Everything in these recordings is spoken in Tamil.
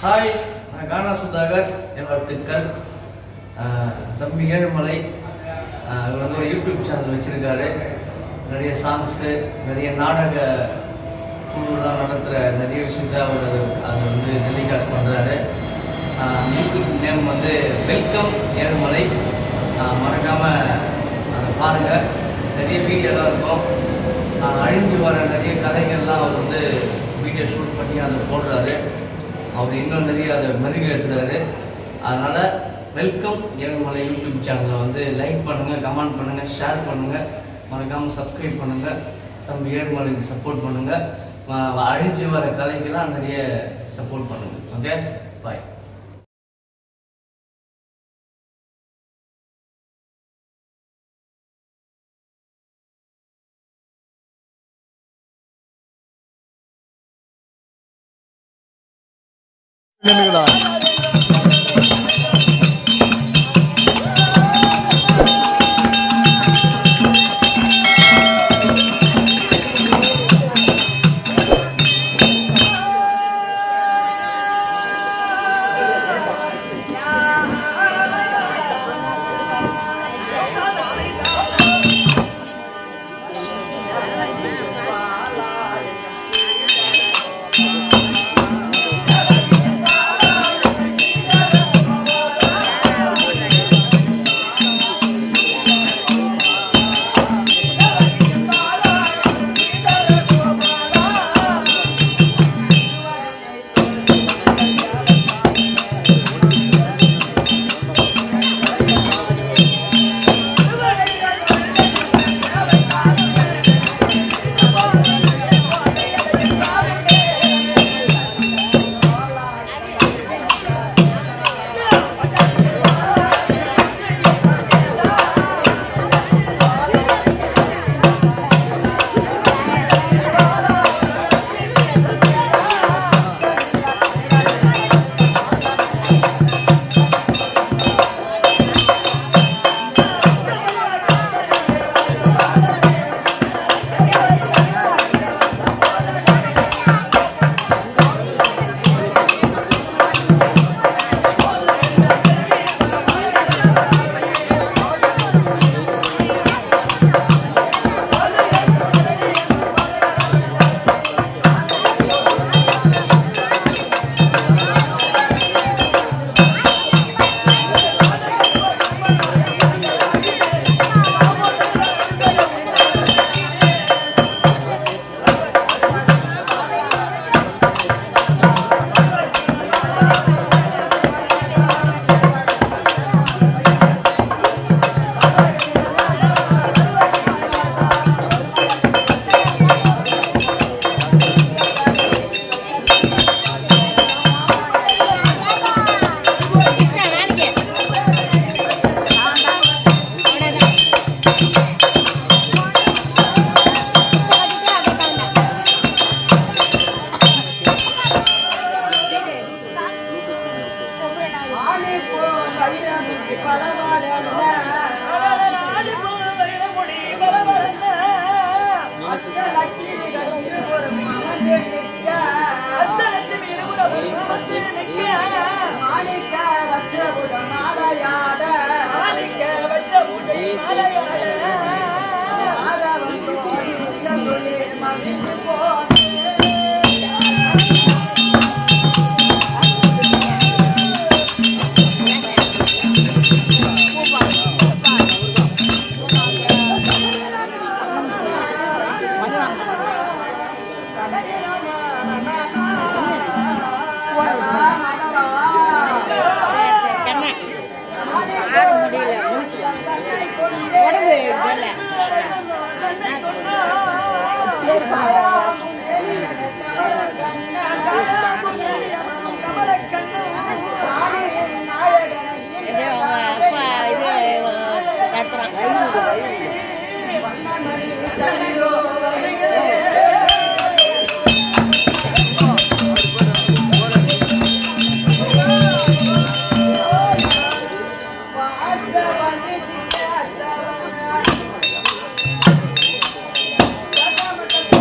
ஹாய், நான் கானா சுதாகர். என் வாழ்த்துக்கள். தம்பி ஏழுமலை இவர் வந்து ஒரு யூடியூப் சேனல் வச்சுருக்காரு. நிறைய சாங்ஸு, நிறைய நாடக குழுலாம் நடத்துகிற நிறைய விஷயத்த அவர் அதை வந்து டெலிகாஸ்ட் பண்ணுறாரு. யூடியூப் நேம் வந்து வெல்கம் ஏழுமலை. மறக்காமல் அதை பாருங்கள். நிறைய வீடியோலாம் இருக்கும். அழிஞ்சு வர நிறைய கதைகள்லாம் அவர் வந்து வீடியோ ஷூட் பண்ணி அதை போடுறாரு. அவர் இன்னும் நிறைய அதை மெருகேற்றுறாரு. அதனால் வெல்கம் ஏழுமலை யூடியூப் சேனலை வந்து லைக் பண்ணுங்கள், கமெண்ட் பண்ணுங்கள், ஷேர் பண்ணுங்கள், மறக்காமல் சப்ஸ்கிரைப் பண்ணுங்கள். தம்பி ஏழுமலைக்கு சப்போர்ட் பண்ணுங்கள். அழிஞ்சு வர கலைக்கெல்லாம் நிறைய சப்போர்ட் பண்ணுங்கள். Okay, bye.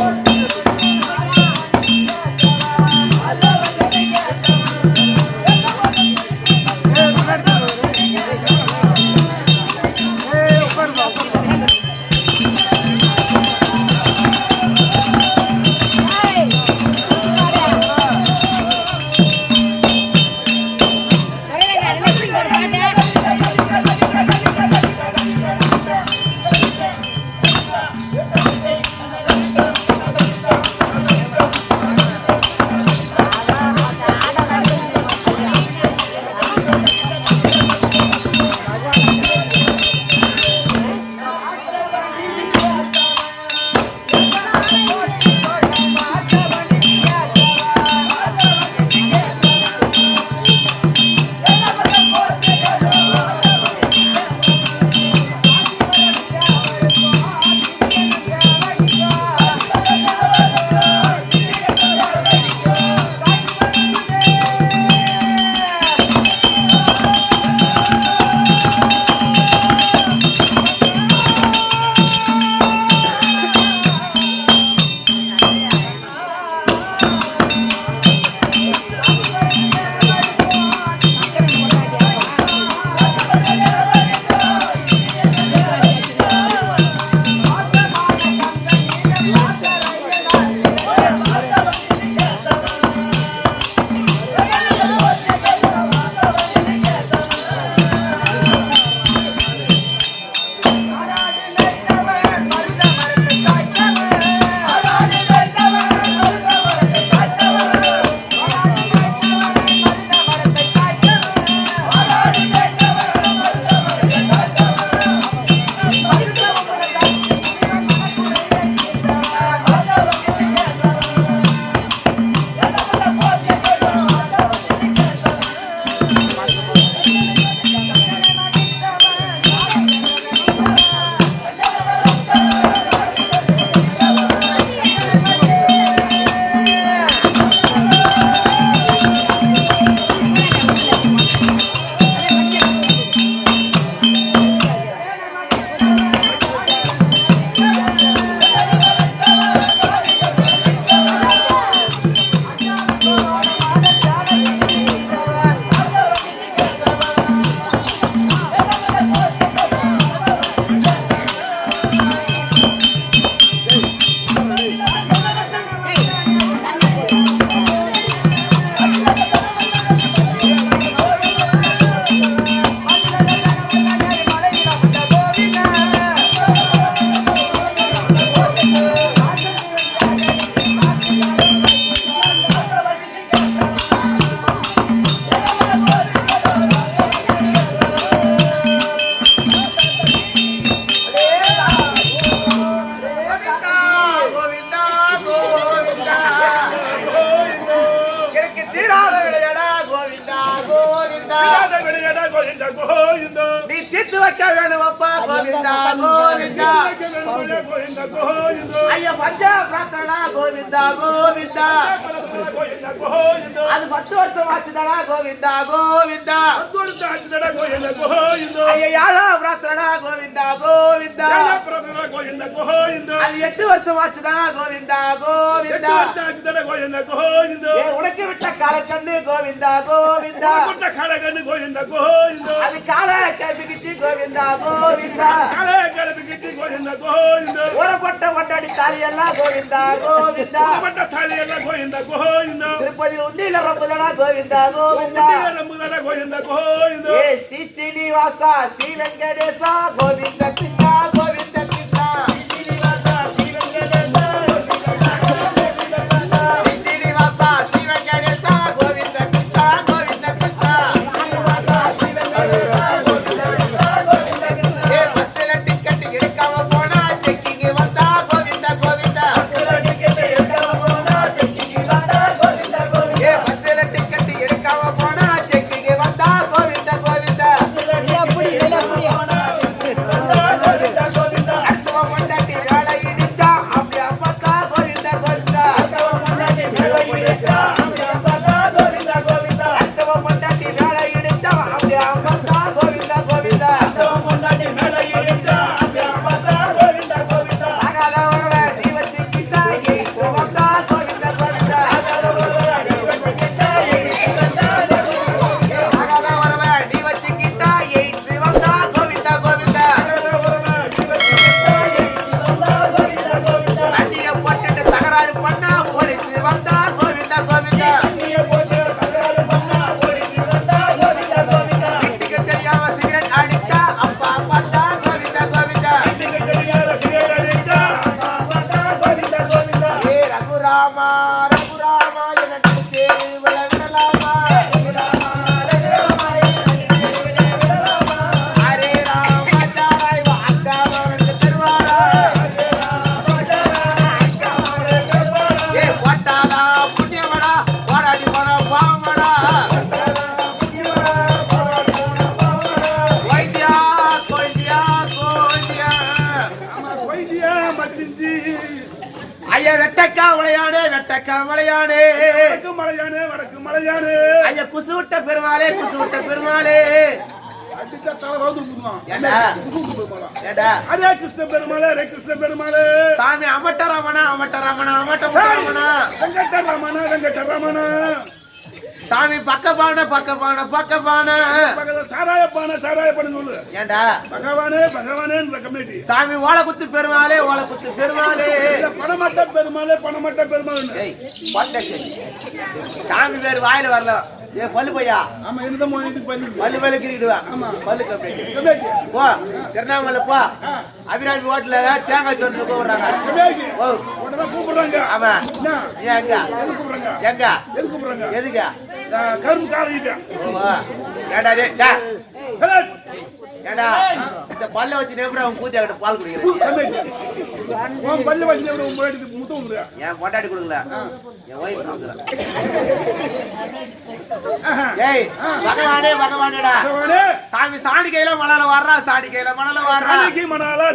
What? நீ தீர்த்து வைக்க வேணும் அப்பா கோவிந்தா கோவிந்தா ஐயா பஞ்சா பிரார்த்தனா கோவிந்தா கோவிந்தா அது 10 வருஷம் ஆச்சுதானா கோவிந்தா கோவிந்தா ஐயா யாரா பிரார்த்தனா கோவிந்தா கோவிந்தா அது 8 வருஷம் ஆச்சுதானா கோவிந்தா கோவிந்தா உனக்கு விட்ட கால கண்ணு கோவிந்தா கோவிந்தா அது கால கல்விக்கிச்சு கோவிந்தா கோவிந்தா உரப்பட்ட ஒட்டடி தாலி எல்லாம் கோவிந்தா கோவிந்தா திருப்பதி உண்டியில ரம்புதடா கோவிந்தா கோவிந்தா ஸ்ரீ ஸ்ரீனிவாசா ஸ்ரீ வெங்கடேசா கோவிந்த கிருஷ்ணா கோவிந்த கிருஷ்ணா ஸ்ரீனிவாசா ஸ்ரீ வெங்கடேசா கோவிந்த கிருஷ்ணா கோவிந்த கிருஷ்ணா பஸ்ல டிக்கெட் எடுக்காம போனா செக்கிங் வந்தா கோவிந்தா கோவிந்தா பஸ்ல டிக்கெட் எடுக்காம போனா செக்கிங் வந்தா கோவிந்தா ஐயா வெட்டக்கா மலையானே வெட்டக்கா மலையானே வடக்கு மலையானே வடக்கு மலையானே ஐயா குசுவிட்ட பெருமாளே குசுவிட்ட பெருமாளே அடிச்சா தல ரோது புடுவான் ஏடா அரே கிருஷ்ண பெருமாளே அரே கிருஷ்ண பெருமாளே சாமி அமட்ட ரமணா அமட்ட ரமணா அமட்ட ரமணா வெங்கட ரமணா வெங்கட ரமணா சாமி பக்கபான பக்கபான பக்கபான சாராய பான சொல்லு ஏண்டா பகவானே பகவானேன்ற கமிட்டி சாமி ஓலை குத்து பெருமாளே ஓலை குத்து பெருமாளே பணமட்ட பெருமாளே பணமட்ட பெருமாளே ஏய் பட்டே சாமி பேர் வாயில வரல ஏ பல்லு பையா ஆமா இந்த மோனிக்கு பல்லு பல்லு கிரிடுவா ஆமா பல்லு கமிட்டி போ திருநாமலை போ அபிராமி ஹோட்டல்ல தேங்காய் சோறு போடுறாங்க ஓ உடனே கூப்பிடுறாங்க ஆமா எங்க கூப்பிடுறாங்க எங்க எதுக்கு கூப்பிடுறாங்க எதுக்கு கரும் காலிட்ட ஏடா டேய் ஏடா இந்த பல்ல வச்சு நேப்ரா அவன் கூத்தியாட்ட பால் குடிக்கிறேன் உன் பல்ல வச்சு நேப்ரா உன் முன்னாடி முத்தம் குடுறா ஏன் பொட்டாட்டி குடுங்கல என் வைஃப் குடுறா ஏய் பகவானே பகவானேடா சாமி சாணி கையில மணல வர்றா சாணி கையில மணல வர்றா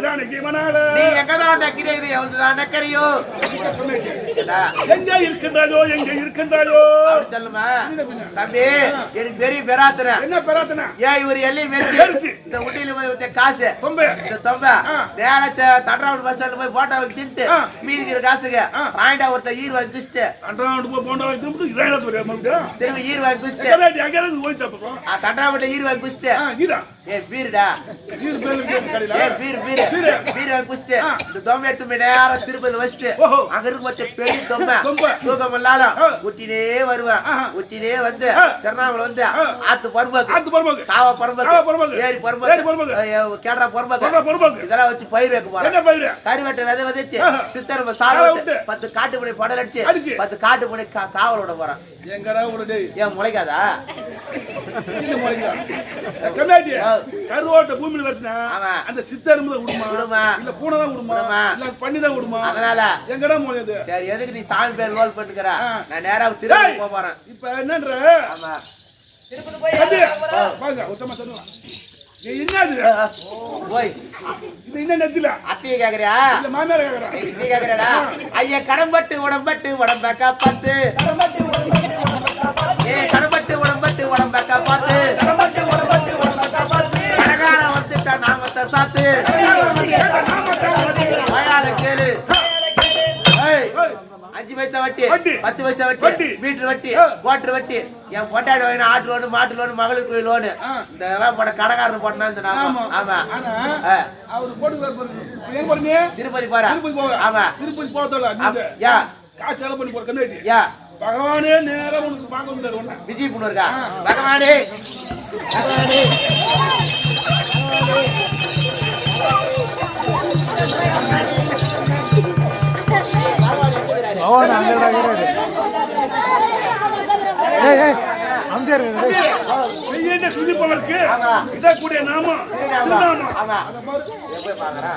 சாணிக்கு மணல நீ எங்க தான் நக்கிரே இது எவ்வளவுதான் நக்கறியோ எங்க இருக்கின்றாயோ சொல்லுமா தம்பி எனக்கு பெரிய பெராத்தன என்ன பெராத்தன ஏன் இவர் எல்லை வெச்சி இந்த உண்டியில போய் காசு இந்த தொம்ப வேற தட்ராவுட் பஸ் ஸ்டாண்ட்ல போய் போட்டோ வாங்கி தின்ட்டு மீதிக்கிற காசுக்கு ராயிண்டா ஒருத்த ஈர் வாங்கி குடிச்சிட்டு தட்ராவுட் போய் போட்டோ வாங்கி தின்ட்டு இராயில திரும்பி ஈர் வாங்கி குடிச்சிட்டு தட்ராவுட்ல ஈர் வாங்கி குடிச்சிட்டு ஏ பீருடா ஏ பீர் வாங்கி குடிச்சிட்டு இந்த தொம்ப எடுத்து போய் நேரா திருப்பதி வச்சிட்டு அங்க இருக்கு மத்த பெரிய தொம்ப தூக்கம் இல்லாத ஊட்டினே வருவேன் ஊட்டினே வந்து திருநாமலை வந்து ஆத்து பரும்பு காவ பரும்பு ஏரி கேடா பொறுப்பாக்கு இதெல்லாம் வச்சு பயிர் வைக்க போறேன் கறிவெட்டை விதை விதைச்சு சித்தர் சாலை விட்டு 10 காட்டுப்படி படல் அடிச்சு 10 காட்டுப்படி காவல் விட போறேன் எங்கடா விடு ஏன் முளைக்காதா கருவோட்ட பூமியில வச்சுனா அந்த சித்தரும்பு விடுமா இல்ல பூனை தான் விடுமா இல்ல பண்ணி தான் விடுமா அதனால எங்கடா முளையுது சரி எதுக்கு நீ சாமி பேர் ரோல் பண்ணிக்கிற நான் நேரா திருப்பி போக போறேன் இப்ப என்னன்ற ஆமா பாருங்க ஒத்தமா சொல்லுங்க என்னது போய் இது என்ன நெத்தில அத்தையை கேக்குறியா இல்ல மாமியார் கேக்குறா நீ கேக்குறடா ஐயா கடம்பட்டு உடம்பட்டு உடம்ப காப்பாத்து கடம்பட்டு உடம்பட்டு உடம்ப காப்பாத்து கனகாரம் வந்துட்டா நாமத்தை சாத்து வயாத கேளு 5 பைசா வட்டி 10 பைசா வட்டி மீட்டர் வட்டி குவார்டர் வட்டி என் பொட்டாடி வாங்கின ஆட்டு லோனு மாட்டு லோனு மகளுக்கு லோனு இதெல்லாம் போட கடைக்காரர் போட்டா இந்த நாம ஆமா அவரு போட்டு திருப்பதி போறா ஆமா திருப்பதி போறதல்ல யா காசு செலவு பண்ணி போற கண்ணாடி யா பகவானே நேரா உனக்கு பார்க்க வந்தாரு ஒண்ணா விஜய் புண்ணு இருக்கா பகவானே பகவானே அவன் அங்க என்ன சுதிப்பவருக்கு இத கூடிய நாம ஆமா போய் பாக்குறா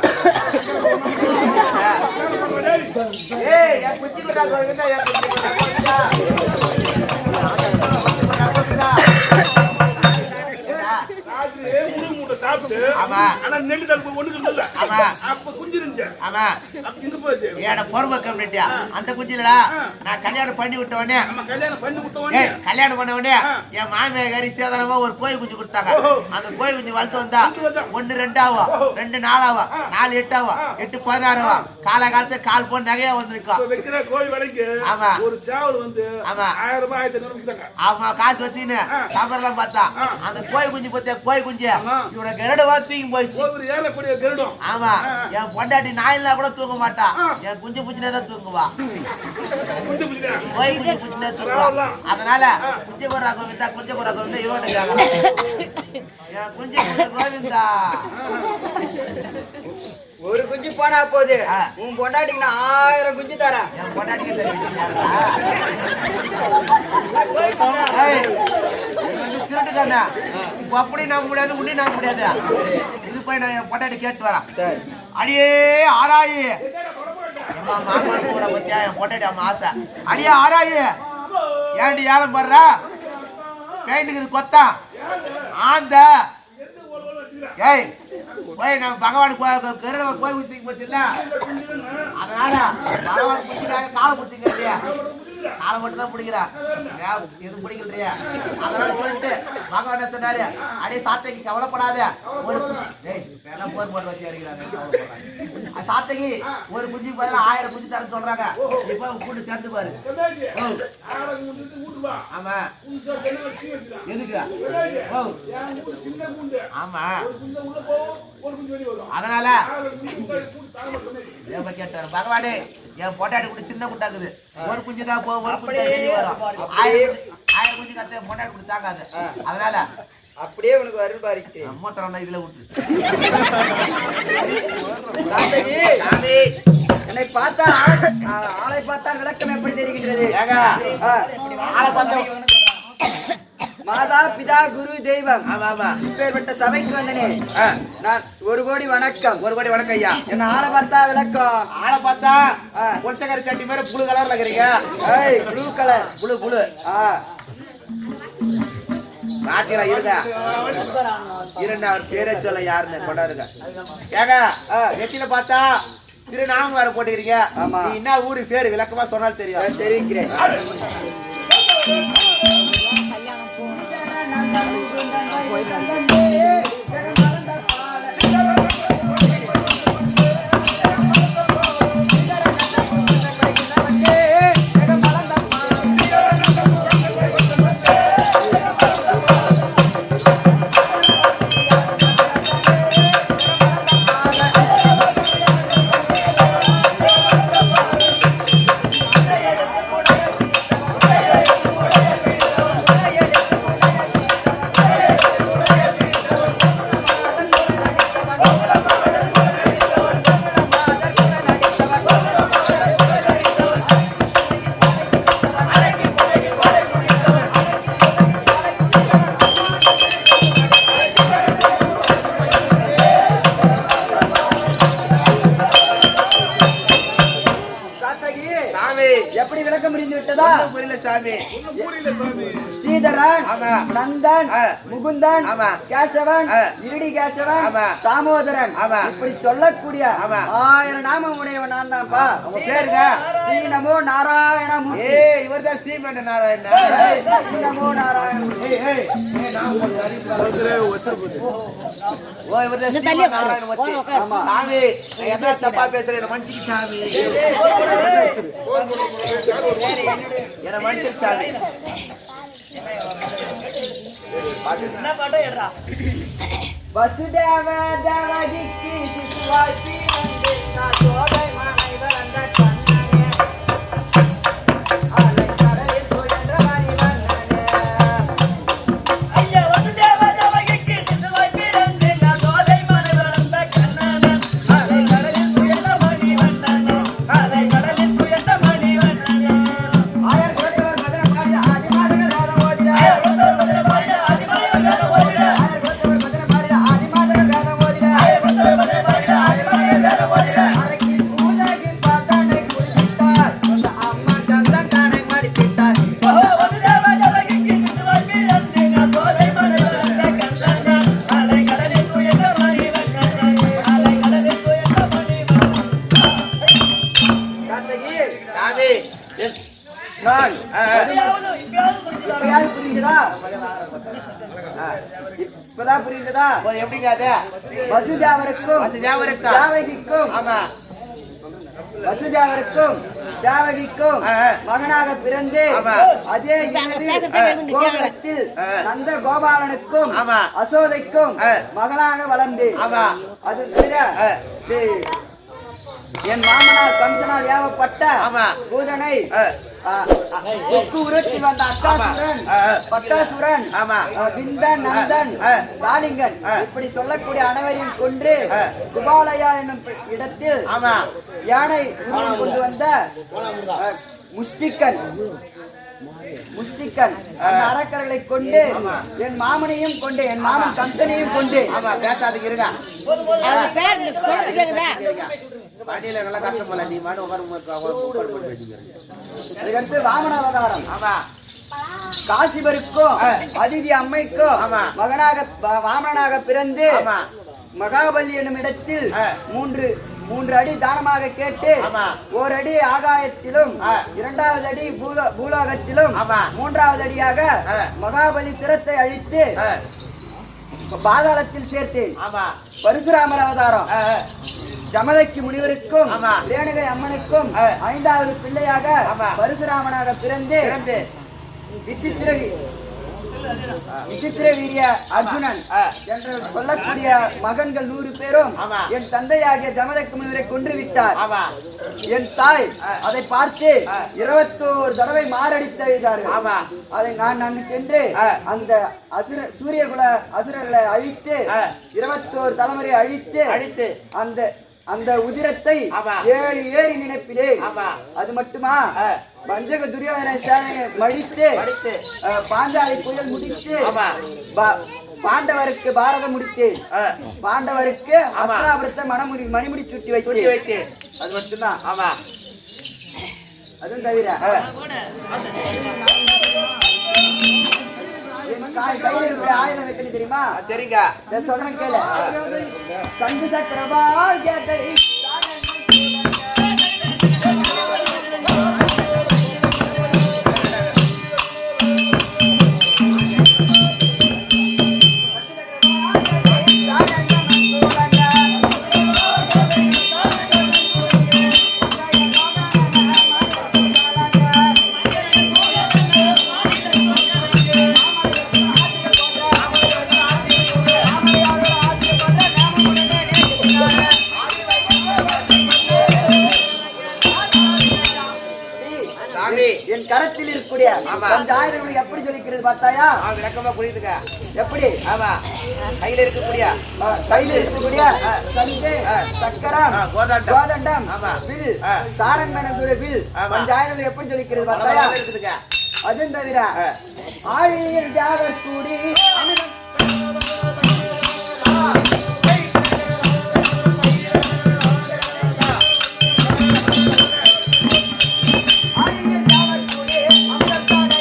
ஏய் யா குச்சில கோவிந்தா யா சாப்பிட்டு ஆனா நெல்லு தடுப்பு ஒண்ணுக்கு இல்ல அப்ப குஞ்சு இருந்துச்சு ஆமா அப்ப இந்த போச்சு ஏட பொறுமை கம்ப்ளீட்டா அந்த குஞ்சிலடா நான் கல்யாணம் பண்ணி விட்ட உடனே கல்யாணம் பண்ணி விட்ட உடனே கல்யாணம் பண்ண உடனே என் மாமியாரி சேதனமா ஒரு கோழி குஞ்சு கொடுத்தாங்க அந்த கோழி குஞ்சு வளர்த்து வந்தா 1 2 ஆகும் 2 4 ஆகும் 4 8 ஆகும் 8 16 ஆகும் காலகாலத்துல கால் போன் நகையா வந்திருக்கும் வைக்கிற கோழி விலைக்கு ஆமா ஒரு சாவல் வந்து ஆமா 1000 ரூபாய் 1500 வித்தாங்க ஆமா காசு வச்சுன்னு சாம்பர்லாம் பார்த்தா அந்த கோழி குஞ்சு பத்தியா கோழி குஞ்சு இவனை கரடு வாத்திங்க போயிடுச்சு ஒரு ஏழை கூடிய கருடம் ஆமா என் பொண்டாட்டி நாயிலா கூட தூங்க மாட்டா என் குஞ்சு புச்சினே தான் தூங்குவா கோழி குஞ்சு புச்சினே தூங்குவா அதனால குஞ்சு போறா கோவிந்தா குஞ்சு போறா கோவிந்தா இவன் என் குஞ்சு கோவிந்தா ஒரு குஞ்சு போனா போகுது உன் பொண்டாட்டிக்கு நான் 1000 குஞ்சு தரேன் என் பொண்டாட்டிக்கு திருட்டு தானே இப்ப அப்படி நம்ப முடியாது உன்னி நம்ப முடியாது இது போய் நான் என் பொண்டாட்டி கேட்டு வரேன் அடியே ஆராயி அம்மா மாமா கூட பத்தியா என் பொண்டாட்டி அம்மா ஆசை அடியே ஆராயி ஏன்டி ஏலம் போடுற பெயிண்ட்டுக்கு இது கொத்தா ஆந்த ஏய் போய் நம்ம பகவான் கோயில் குத்திக்கு போச்சுல்ல அதனால பகவான் குத்திக்காக காலை குத்திக்கிறியா காலை மட்டும் தான் பிடிக்கிறா எதுவும் பிடிக்கலையா அதனால சொல்லிட்டு பகவான் சொன்னாரு அடே சாத்தைக்கு கவலைப்படாத ஒரு போர் போட்டு வச்சு அடிக்கிறாங்க சாத்தைக்கு ஒரு குஞ்சுக்கு பதிலா 1000 குஞ்சு தரேன்னு சொல்றாங்க இப்ப கூட்டு சேர்ந்து பாரு ஆமா எதுக்கு ஆமா அதனால கேட்டாரு பகவானே என் பொட்டாட்டி குட்டி சின்ன குட்டாக்குது ஒரு குஞ்சு தான் போகும் ஒரு குஞ்சு வெளியே வரும் 1000 குஞ்சு கத்த பொட்டாட்டி குட்டி தாக்காது அதனால அப்படியே உனக்கு அருள் பாரிக்கு மூத்திரம் இதுல விட்டு என்னை பார்த்தா ஆளை பார்த்தா விளக்கம் எப்படி தெரிகின்றது ஆளை பார்த்தா மாதா பிதா குரு தெய்வம் ஆமா இப்பேற்பட்ட சபைக்கு வந்தனே நான் 1 கோடி வணக்கம் 1 கோடி வணக்கம் ஐயா என்ன ஆளை பார்த்தா விளக்கம் ஆளை பார்த்தா பொச்சக்கரை சட்டி மாதிரி புளு கலர்ல இருக்கிறீங்க ப்ளூ கலர் புளு பாத்தீங்களா இருங்க அவர் பேரை சொல்ல யாருன்னு கொண்டாருங்க ஏங்க நெத்தில பார்த்தா திருநாமம் வேற போட்டுக்கிறீங்க நீ என்ன ஊரு பேரு விளக்கமா சொன்னாலும் தெரியும் தெரிவிக்கிறேன் சாமி புரியல சாமி. ஸ்ரீதரன் ஆமா. நந்தன் முகுந்தன் ஆமா. கேசவன் ஆ. இருடி கேசவன் ஆமா. தாமோதரன் ஆமா. இப்படி சொல்லக்கூடிய ஆமா. 1000 நாமம் உடையவன் நான் தான்ப்பா. உங்க பேருங்க ஸ்ரீ நமோ நாராயணமூர்த்தி. இவர்தான் ஸ்ரீமந்த நாராயணன் ஸ்ரீ நமோ நாராயணமூர்த்தி. ஓ இவர்தான் ஸ்ரீமந்த நாராயணமூர்த்தி. ஆமா. சாமி நான் எதனா தப்பா பேசுறேன் மன்னிச்சு சாமி என்ன மன்னிச்சு சாமி வசுதேவ தேவகிக்கு சிசுவாய் பிறந்து நான் சோலை மலை வளர்ந்த கண்ணனே. அலை கடலில் சுழன்ற மணிவண்ணனே. ஆயர் கொடுத்தவர் மதுரை பாடி ஆதிமாதவர் வேதம் ஓதினார். ஆயர் கொடுத்தவர் மதுரை பாடி ஆதிமாதவர் வேதம் ஓதினார். அரைக்கு பூஜைக்கு பார்த்தனை குடித்தார். அந்த அம்மா சந்தன் தானை மடிப்பித்தார். கண்ணகி, சாமி நான் ஆ. இப்பயாவது புரியுதா? இப்பதான் புரியுதா? ஓ, எப்படிங்க அது வசுதேவருக்கும் வசுதேவருக்கும். தேவகிக்கும் ஆமா வசுதேவருக்கும் தேவகிக்கும் ஆ. மகனாக பிறந்து ஆமா. அதே இரவில் கோகுலத்தில் ஆ. நந்த கோபாலனுக்கும் ஆமா. அசோதைக்கும் ஆ. மகனாக வளர்ந்து ஆமா. அது தவிர ஆ. என் மாமனார் கம்சனால் ஏவப்பட்ட ஆமா. பூதனை ஆ. கொக்கு உருத்தி வந்த அட்டாசுரன் ஆ. பட்டாசுரன் ஆமா. விந்தன் நந்தன் ஆ. காளிங்கன் ஆ. இப்படி சொல்லக்கூடிய அனைவரையும் கொன்று ஆ. குபாலயா என்னும் இடத்தில் ஆமா யானை உருவம் கொண்டு வந்த முஷ்டிக்கன் அந்த அரக்கர்களை கொண்டு என் மாமனையும் கொண்டு என் மாமன் கம்பெனியும் கொண்டு ஆமா பேசாதுக்கு இருக்கா பாண்டியில நல்லா கஷ்டம் போல நீ மாடு அதுக்கடுத்து வாமன அவதாரம் ஆமா காசிபருக்கும் அதிதி அம்மைக்கும் ஆமா. மகனாக வாமனாக பிறந்து ஆமா. மகாபலி என்னும் இடத்தில் ஆ. மூன்று அடி தானமாக கேட்டு ஆமா. ஓரடி ஆகாயத்திலும் ஆ. 2வது அடி பூலோகத்திலும் ஆமா. 3வது அடியாக ஆ. மகாபலி சிரத்தை அழித்து பாதாளத்தில் சேர்த்தேன். ஆமா பரசுராமர் அவதாரம் ஆ. ஜமதக்கி முனிவருக்கும் ஆமா. ரேணுகை அம்மனுக்கும் 5வது பிள்ளையாக ஆமா. பரசுராமனாக பிறந்து விசித்திர வீரிய அர்ஜுனன் என்று சொல்லக்கூடிய மகன்கள் 100 பேரும் ஆமா. என் தந்தையாகிய ஜமதக்கு முனிவரை கொன்று விட்டார். ஆமா என் தாய் அதை பார்த்து 21 தடவை மாரடித்தார்கள். ஆமா. அதை நான் அங்கு சென்று அந்த சூரியகுல அசுரர்களை அழித்து 21 தலைமுறை அழித்து அந்த உதிரத்தை ஆமா. ஏறி நினைப்பிலே. ஆமா. அது மட்டுமா வஞ்சக துரியோதன சேனையை மடித்து பாஞ்சாலி புயல் முடித்து ஆமா. பாண்டவருக்கு பாரதம் முடித்தேன். பாண்டவருக்கு ஆமா. அஸ்திராபுரத்தை மணிமுடி சுட்டி வைத்து அது மட்டும்தான். ஆமா அதுவும் தவிர கையில் இருக்கிற ஆயுதம் வைக்கணும் தெரியுமா? தெரியுங்க சொல்றேன் கேளு. சங்கு சக்கரவாள் கேட்டை என் கரத்தில் இருக்கக்கூடிய ஆயுதங்களை எப்படி சொல்லிக்கிறது பார்த்தாயா? விளக்கமா புரியுதுங்க. எப்படி? ஆமா கையில இருக்கக்கூடிய சங்கு, சக்கரம், கோதண்டம், வில், சாரங்கனுடைய வில் பஞ்சாயுதங்களை எப்படி சொல்லிக்கிறது பார்த்தாயா? இருக்குதுங்க. அதுவும் தவிர ஆழியில் ஜாகர் கூடி ஆழியில் ஜாகர் கூடி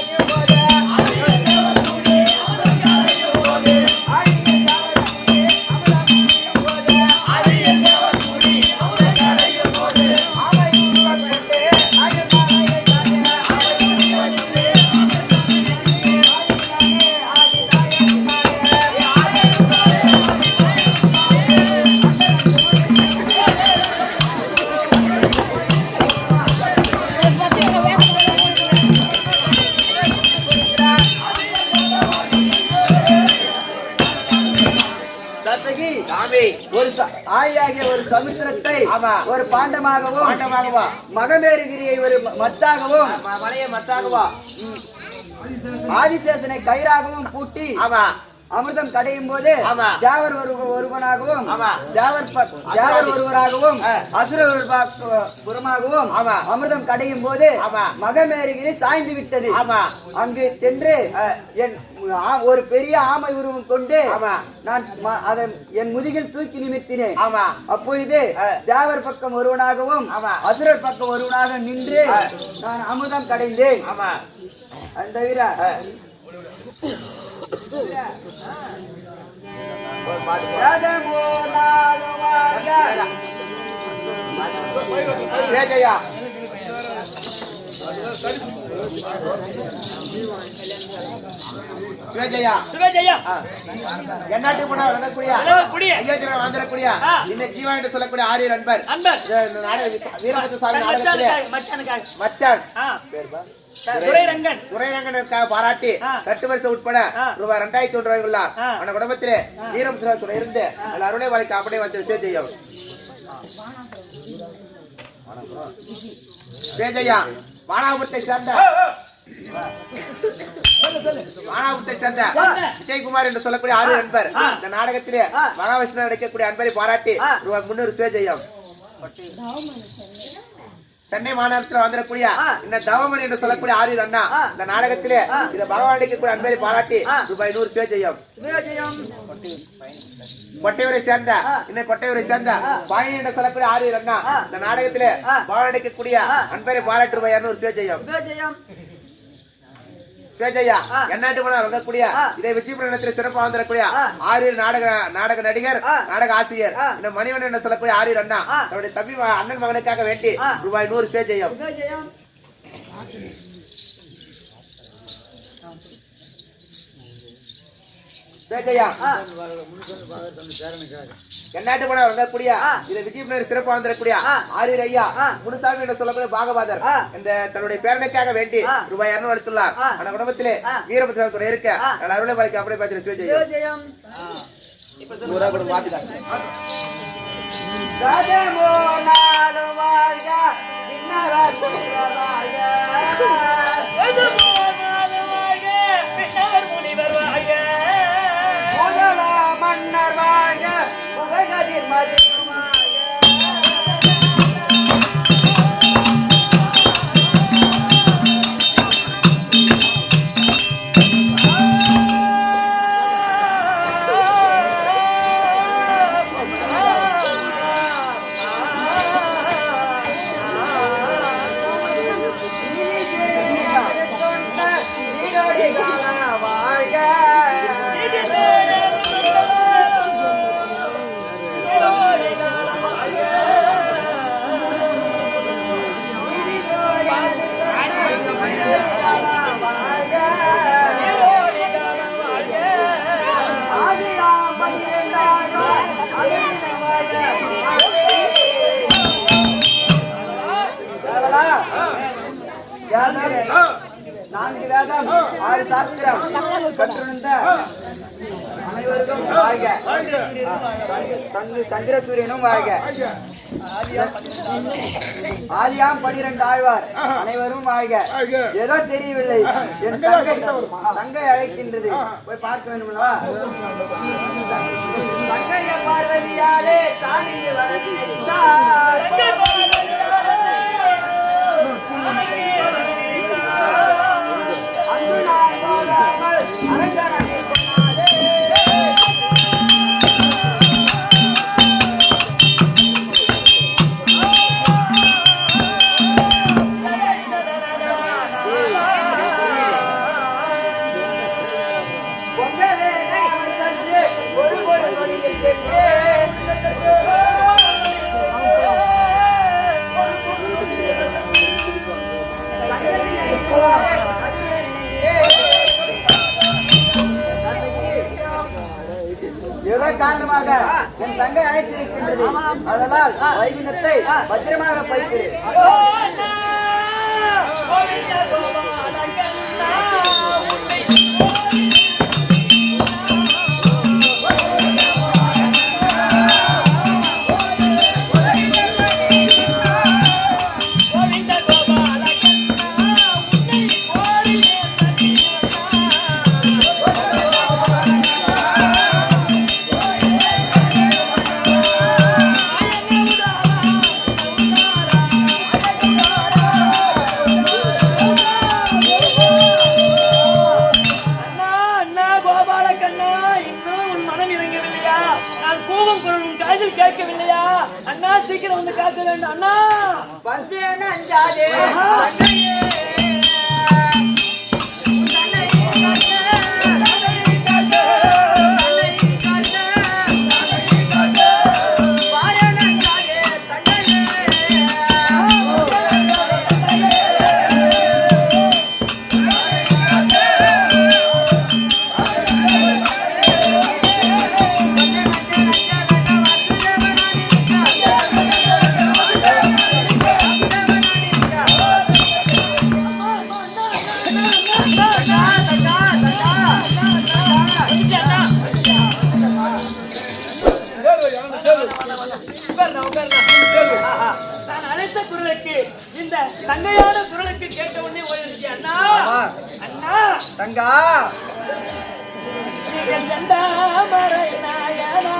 ஒரு ஆழியாகிய ஒரு சமுத்திரத்தை ஒரு பாண்டமாகவும் மகமேறுகிரியை ஒரு மத்தாகவும் மலையை மத்தாகவா ஆதிசேஷனை கயிறாகவும் பூட்டி அமிர்தம் கடையும் போது ஜாவர் ஒருவனாகவும் ஜாவர் ஒருவராகவும் அசுர புறமாகவும் அமிர்தம் கடையும் போது மகமேறுகிரி சாய்ந்து விட்டது. அங்கு சென்று ஒரு பெரிய ஆமை உருவம் கொண்டு நான் அதை என் முதுகில் தூக்கி நிமித்தினேன். அப்பொழுது ஜாவர் பக்கம் ஒருவனாகவும் அசுரர் பக்கம் ஒருவனாக நின்று நான் அமிர்தம் கடைந்தேன். அந்த வீரா என்னாட்டு போனா வரக்கூடிய ஐயோத்திரம் வந்துடக்கூடிய இந்த ஜீவா என்று சொல்லக்கூடிய ஆரியர் அன்பர் வீரபத்ர சாமி நாடகத்திலே மச்சான் துரைரங்கனுக்காக பாராட்டி தட்டு வரிசை உட்பட ரூபாய் 2100 உள்ளார். அந்த குடும்பத்திலே வீரபத்ர இருந்து அருளை வாழ்க்கை அப்படியே வந்து சேஜையா சேஜையா வானாபுரத்தை சேர்ந்த விஜயகுமார் என்று சொல்லக்கூடிய ஆறு அன்பர் இந்த நாடகத்திலே மகாவிஷ்ணு நடிக்கக்கூடிய அன்பரை பாராட்டி ரூபாய் 300 சேஜையம். சென்னை மாநகரத்தில் வந்துடக்கூடிய இந்த தவமணி என்று சொல்லக்கூடிய ஆரியர் அண்ணா இந்த நாடகத்திலே இந்த பகவான் நடிக்கக்கூடிய அன்பரை பாராட்டி ரூபாய் 100 சேஜையம். கொட்டையூரை சேர்ந்த இன்னும் கொட்டையூரை சேர்ந்த பாயினி என்று சொல்லக்கூடிய ஆரியர் அண்ணா இந்த நாடகத்திலே பகவான் நடிக்கக்கூடிய அன்பரை பாராட்டி ரூபாய் 200 சேஜையம். சேஜையா என்னாட்டு போனா வரக்கூடிய இதை விஜயபுரத்தில் சிறப்பாக வந்துடக்கூடிய ஆரியர் நாடக நடிகர் நாடக ஆசிரியர் இந்த மணிவன் என்று சொல்லக்கூடிய ஆரியர் அண்ணா அவருடைய தம்பி அண்ணன் மகனுக்காக வேண்டி ரூபாய் 100 சேஜையம். என்னாட்டு போனா வரக்கூடிய இதை விஜயபுரம் சிறப்பாக வந்துடக்கூடிய ஆரியர் ஐயா முனுசாமி என்று சொல்லக்கூடிய பாகவாதர் இந்த தன்னுடைய பேரனுக்காக வேண்டி ரூபாய் 200 அளித்துள்ளார். அந்த குடும்பத்திலே வீரபத்ர இருக்க அருளை வாழ்க்கை அப்படியே பார்த்து மன்னர் வாழ்க புகழ் மதி நான்கு வேதம் 6 சாஸ்திரம் கற்றுணர்ந்த அனைவருக்கும் வாழ்க. சந்திரசூரியனும் வாழ்க. ஆதியாம் 12 ஆழ்வார் அனைவரும் வாழ்க. ஏதோ தெரியவில்லை, என் தங்கை அழைக்கின்றது, போய் பார்க்க வேண்டுமா? தங்கைய பார்வதியாலே காணிந்து வரவில்லை காரணமாக என் தங்கை அழைத்திருக்கின்றது. அதனால் வைகுண்டத்தை பத்திரமாக பயிக்கிறேன். நான் கூவும் குரல் உன் காதில் கேட்கவில்லையா? அண்ணா சீக்கிரம் வந்து காக்க வேண்டும் அண்ணா. பஞ்சேன அஞ்சாதே தங்கையே நான் அழைத்த குரலுக்கு இந்த தங்கையான குரலுக்கு கேட்ட உடனே ஓடி அண்ணா அண்ணா தங்கா நீங்கள் செந்தாமரை நாயனா.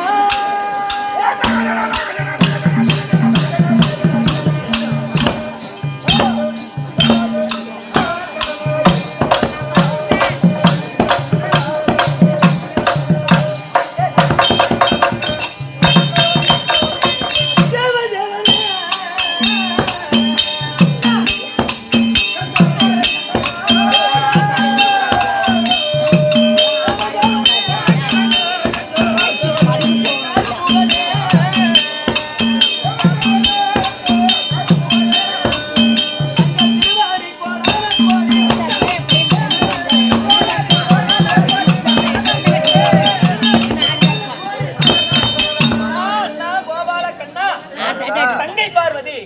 தங்கை பார்வதி